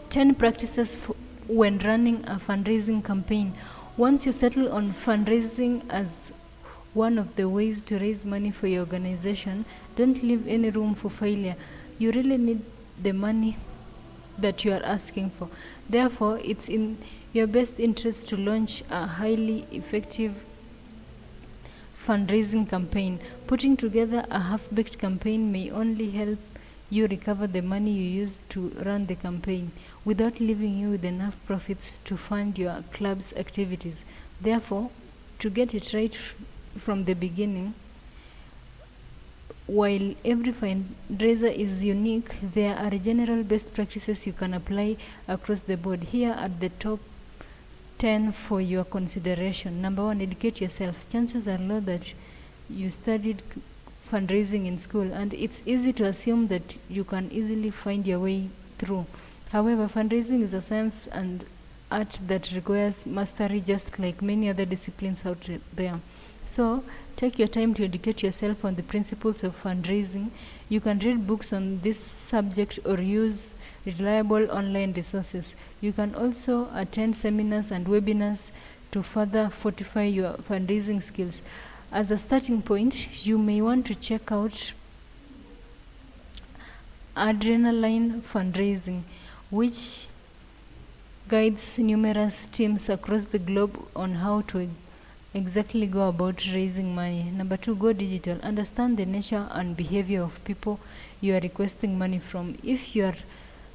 10 practices when running a fundraising campaign. Once you settle on fundraising as one of the ways to raise money for your organization, don't leave any room for failure. You really need the money that you are asking for. Therefore, it's in your best interest to launch a highly effective fundraising campaign. Putting together a half-baked campaign may only help you recover the money you used to run the campaign without leaving you with enough profits to fund your club's activities. Therefore, to get it right from the beginning, while every fundraiser is unique, there are general best practices you can apply across the board. Here are the top 10 for your consideration. Number 1, educate yourself. Chances are low that you studied fundraising in school, and it's easy to assume that you can easily find your way through. However, fundraising is a science and art that requires mastery, just like many other disciplines out there. So, take your time to educate yourself on the principles of fundraising. You can read books on this subject or use reliable online resources. You can also attend seminars and webinars to further fortify your fundraising skills. As a starting point, you may want to check out Adrenaline Fundraising, which guides numerous teams across the globe on how to exactly go about raising money. Number 2, go digital. Understand the nature and behavior of people you are requesting money from. If you are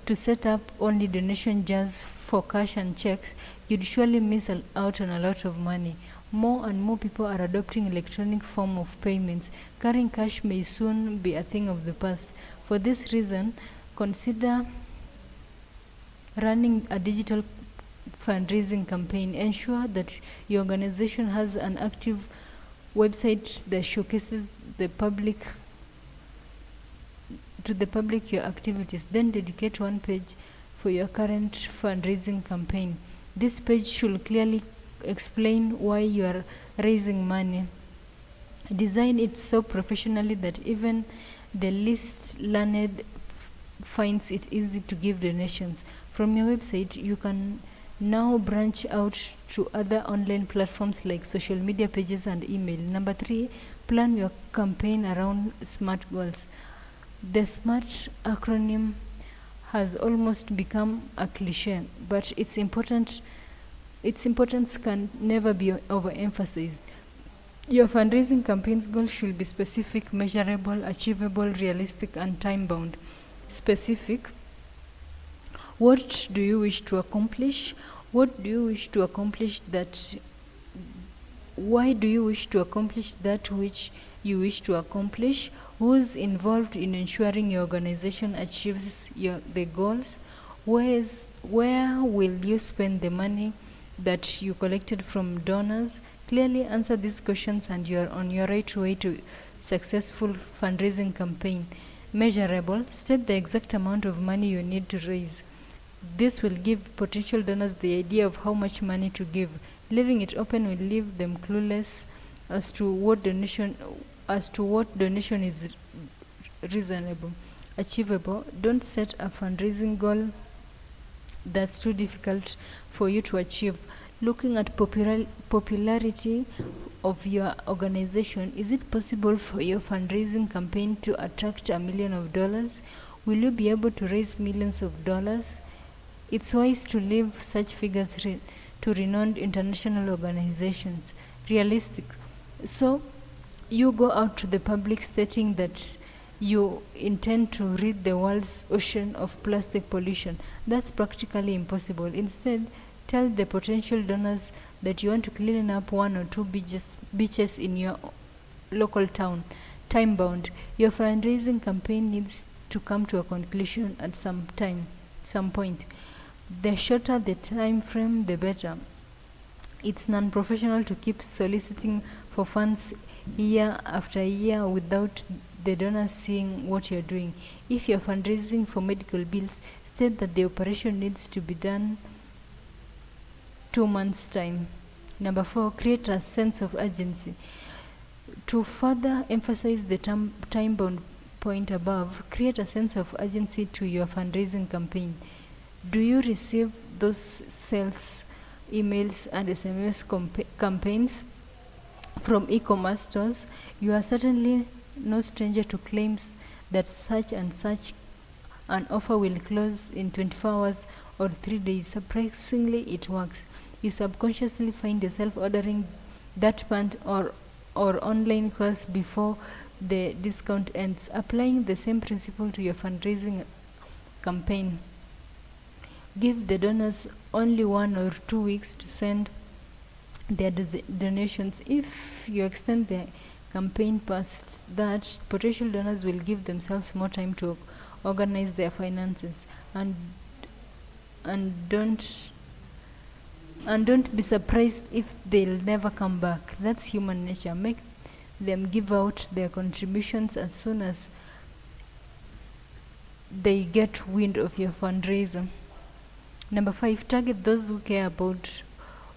to set up only donation jars for cash and checks, you'd surely miss out on a lot of money. More and more people are adopting electronic form of payments. Carrying cash may soon be a thing of the past. For this reason, consider running a digital fundraising campaign. Ensure that your organization has an active website that showcases the public your activities. Then dedicate one page for your current fundraising campaign. This page should clearly explain why you are raising money. Design it so professionally that even the least learned finds it easy to give donations. From your website, you can now branch out to other online platforms like social media pages and email. Number 3, plan your campaign around SMART goals. The SMART acronym has almost become a cliche, but its importance can never be overemphasized. Your fundraising campaign's goals should be specific, measurable, achievable, realistic, and time-bound. Specific: what do you wish to accomplish? What do you wish to accomplish that? Why do you wish to accomplish that which you wish to accomplish? Who's involved in ensuring your organization achieves the goals? Where will you spend the money that you collected from donors? Clearly answer these questions and you are on your right way to successful fundraising campaign. Measurable: state the exact amount of money you need to raise. This will give potential donors the idea of how much money to give. Leaving it open will leave them clueless as to what donation is reasonable. Achievable: don't set a fundraising goal that's too difficult for you to achieve. Looking at popularity of your organization, is it possible for your fundraising campaign to attract $1 million? Will you be able to raise millions of dollars? It's wise to leave such figures to renowned international organizations. Realistic: so you go out to the public stating that you intend to rid the world's ocean of plastic pollution. That's practically impossible. Instead, tell the potential donors that you want to clean up 1 or 2 beaches in your local town. Time bound: your fundraising campaign needs to come to a conclusion at some point. The shorter the time frame, the better. It's non-professional to keep soliciting for funds year after year without the donors seeing what you're doing. If you're fundraising for medical bills, state that the operation needs to be done 2 months' time. Number 4, create a sense of urgency. To further emphasize the time-bound point above, create a sense of urgency to your fundraising campaign. Do you receive those sales emails and SMS campaigns from e-commerce stores? You are certainly no stranger to claims that such and such an offer will close in 24 hours or 3 days. Surprisingly, it works. You subconsciously find yourself ordering that pant or online course before the discount ends. Applying the same principle to your fundraising campaign. Give the donors only 1 or 2 weeks to send their donations. If you extend the campaign past that, potential donors will give themselves more time to organize their finances, and don't be surprised if they'll never come back. That's human nature. Make them give out their contributions as soon as they get wind of your fundraiser. Number 5, target those who care about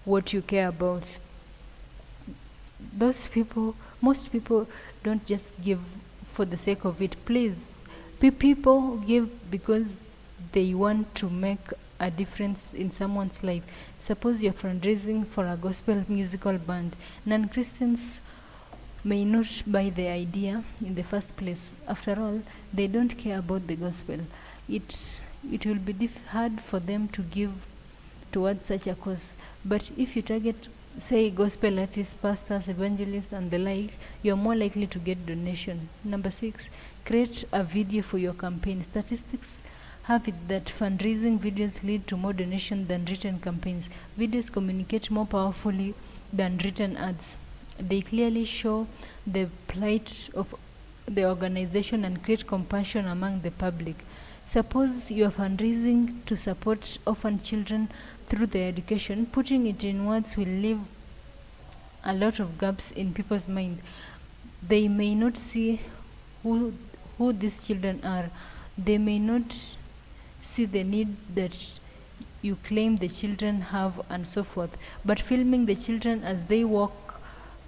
what you care about. Most people don't just give for the sake of it. Please, people give because they want to make a difference in someone's life. Suppose you're fundraising for a gospel musical band. Non-Christians may not buy the idea in the first place. After all, they don't care about the gospel. It will be hard for them to give towards such a cause. But if you target, say, gospel artists, pastors, evangelists, and the like, you're more likely to get donation. Number 6, create a video for your campaign. Statistics have it that fundraising videos lead to more donation than written campaigns. Videos communicate more powerfully than written ads. They clearly show the plight of the organization and create compassion among the public. Suppose you are fundraising to support orphan children through their education. Putting it in words will leave a lot of gaps in people's mind. They may not see who these children are. They may not see the need that you claim the children have, and so forth. But filming the children as they walk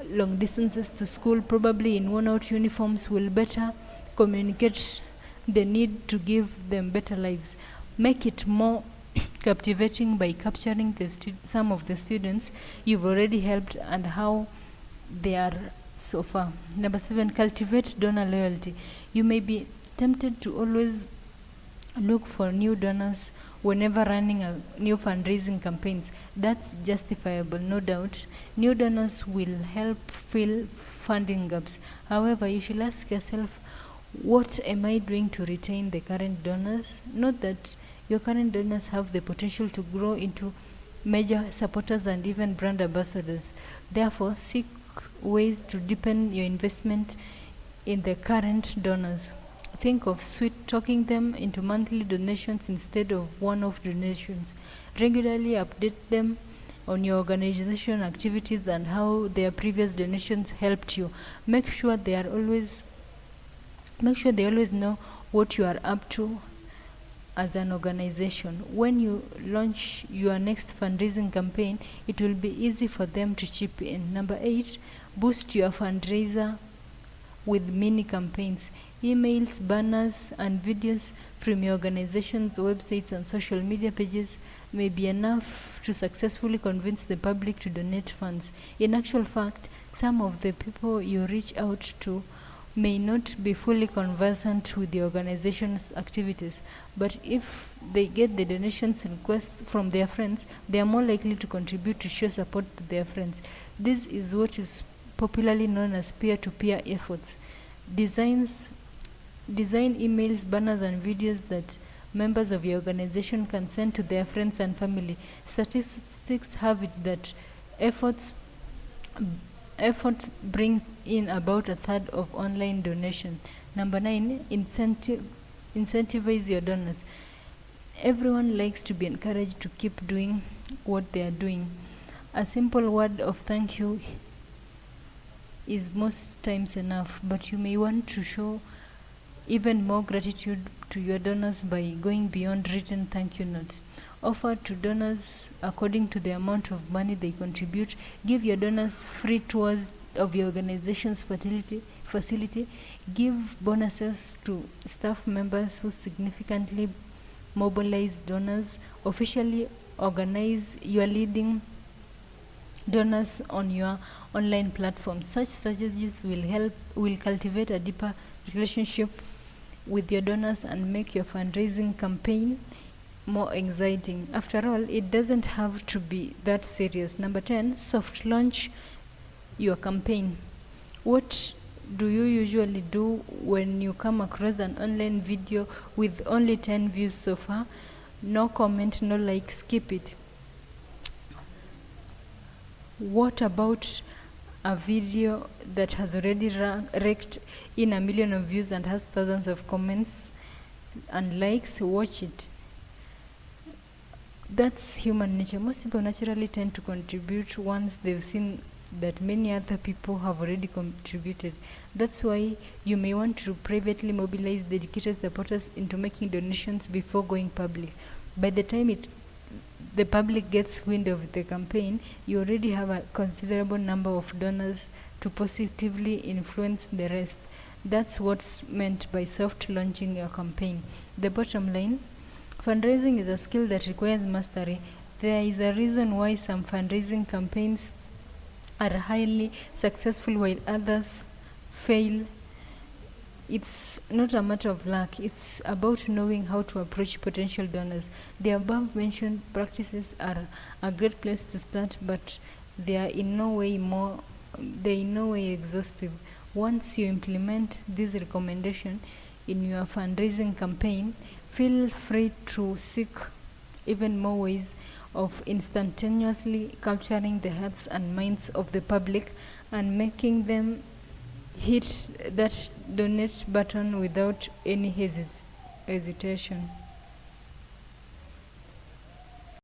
long distances to school, probably in worn-out uniforms, will better communicate the need to give them better lives. Make it more captivating by capturing some of the students you've already helped and how they are so far. Number 7, cultivate donor loyalty. You may be tempted to always look for new donors whenever running a new fundraising campaigns. That's justifiable, no doubt. New donors will help fill funding gaps. However, you should ask yourself, what am I doing to retain the current donors? Note that your current donors have the potential to grow into major supporters and even brand ambassadors. Therefore, seek ways to deepen your investment in the current donors. Think of sweet-talking them into monthly donations instead of one-off donations. Regularly update them on your organization activities and how their previous donations helped you. Make sure they always know what you are up to as an organization. When you launch your next fundraising campaign, it will be easy for them to chip in. Number 8, boost your fundraiser with mini campaigns. Emails, banners, and videos from your organization's websites and social media pages may be enough to successfully convince the public to donate funds. In actual fact, some of the people you reach out to may not be fully conversant with the organization's activities, but if they get the donations requests from their friends, they are more likely to contribute to show support to their friends. This is what is popularly known as peer-to-peer efforts. Design emails, banners, and videos that members of your organization can send to their friends and family. Statistics have it that effort brings in about a third of online donation. Number 9, incentivize your donors. Everyone likes to be encouraged to keep doing what they are doing. A simple word of thank you is most times enough, but you may want to show even more gratitude to your donors by going beyond written thank you notes. Offer to donors according to the amount of money they contribute. Give your donors free tours of your organization's facility. Give bonuses to staff members who significantly mobilize donors. Officially organize your leading donors on your online platform. Such strategies will cultivate a deeper relationship with your donors and make your fundraising campaign more exciting. After all, it doesn't have to be that serious. Number 10, soft launch your campaign. What do you usually do when you come across an online video with only 10 views so far? No comment, no like, skip it. What about a video that has already raked in 1 million of views and has thousands of comments and likes? Watch it. That's human nature. Most people naturally tend to contribute once they've seen that many other people have already contributed. That's why you may want to privately mobilize dedicated supporters into making donations before going public. By the time the public gets wind of the campaign, you already have a considerable number of donors to positively influence the rest. That's what's meant by soft launching your campaign. The bottom line, fundraising is a skill that requires mastery. There is a reason why some fundraising campaigns are highly successful while others fail. It's not a matter of luck, it's about knowing how to approach potential donors. The above mentioned practices are a great place to start, but they are in no way exhaustive. Once you implement this recommendation in your fundraising campaign, feel free to seek even more ways of instantaneously capturing the hearts and minds of the public and making them hit that donate button without any hesitation.